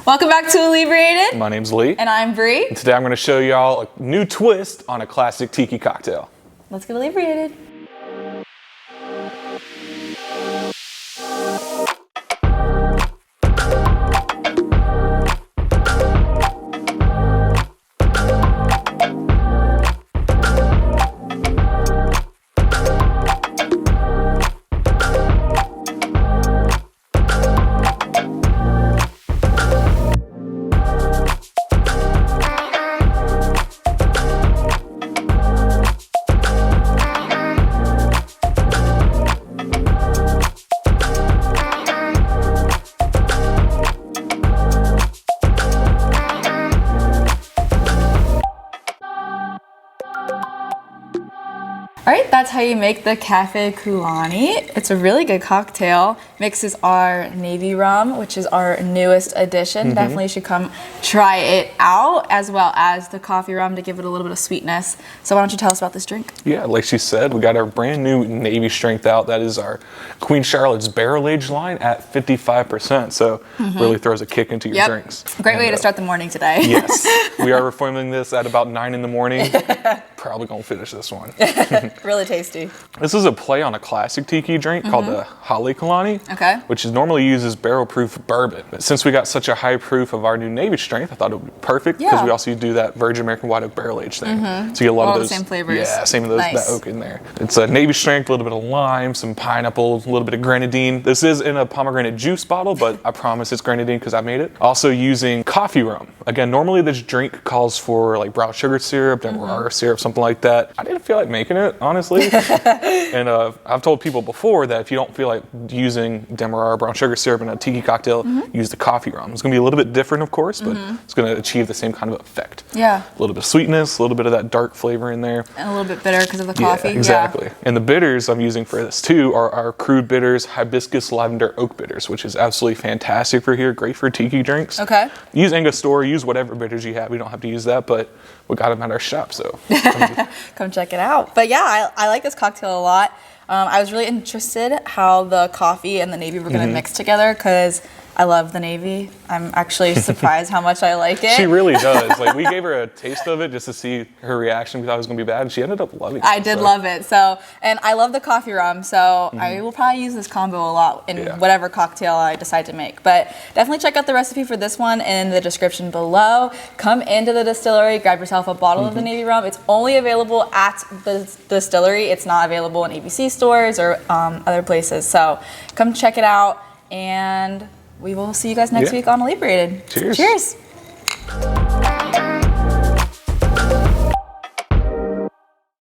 Welcome back to Inebriated. My name's Lee. And I'm Bree. And today I'm going to show y'all a new twist on a classic tiki cocktail. Let's get inebriated. All right, that's how you make the Cafe Kulani. It's a really good cocktail. Mixes our Navy Rum, which is our newest addition. Definitely should come try it out, as well as the coffee rum to give it a little bit of sweetness. So why don't you tell us about this drink? Yeah, like she said, we got our brand new Navy Strength out. That is our Queen Charlotte's barrel aged line at 55%. So really throws a kick into your drinks. Great way to start the morning today. Yes, we are filming this at about 9 in the morning. Probably gonna finish this one. Really tasty. This is a play on a classic tiki drink called the Halekulani, which is normally used as barrel-proof bourbon. But since we got such a high proof of our new Navy Strength, I thought it would be perfect because we also do that Virgin American White Oak barrel aged thing. So you get a lot of those the same flavors. Yeah, same of those that oak in there. It's a Navy Strength, a little bit of lime, some pineapple, a little bit of grenadine. This is in a pomegranate juice bottle, but I promise it's grenadine because I made it. Also using coffee rum. Again, normally this drink calls for like brown sugar syrup, demerara syrup, something like that. I didn't feel like making it, honestly. And I've told people before that if you don't feel like using demerara brown sugar syrup in a tiki cocktail, use the coffee rum. It's going to be a little bit different, of course, but it's going to achieve the same kind of effect. Yeah. A little bit of sweetness, a little bit of that dark flavor in there. And a little bit bitter because of the coffee. Yeah, exactly. And the bitters I'm using for this too are our crude bitters, hibiscus, lavender, oak bitters, which is absolutely fantastic for here. Great for tiki drinks. Okay. Use Angostura, use whatever bitters you have. We don't have to use that, but we got them at our shop, so. Come check it out. But yeah, I like this cocktail a lot. I was really interested how the coffee and the Navy were going to mix together because I love the Navy. I'm actually surprised how much I like it. She really does. Like, we gave her a taste of it just to see her reaction. We thought it was going to be bad, and she ended up loving it. I did love it. So, and I love the coffee rum, so I will probably use this combo a lot in whatever cocktail I decide to make. But definitely check out the recipe for this one in the description below. Come into the distillery, grab yourself a bottle of the Navy Rum. It's only available at the distillery. It's not available in ABC stores or other places. So come check it out, and we will see you guys next week on Inebriated. Cheers. Cheers.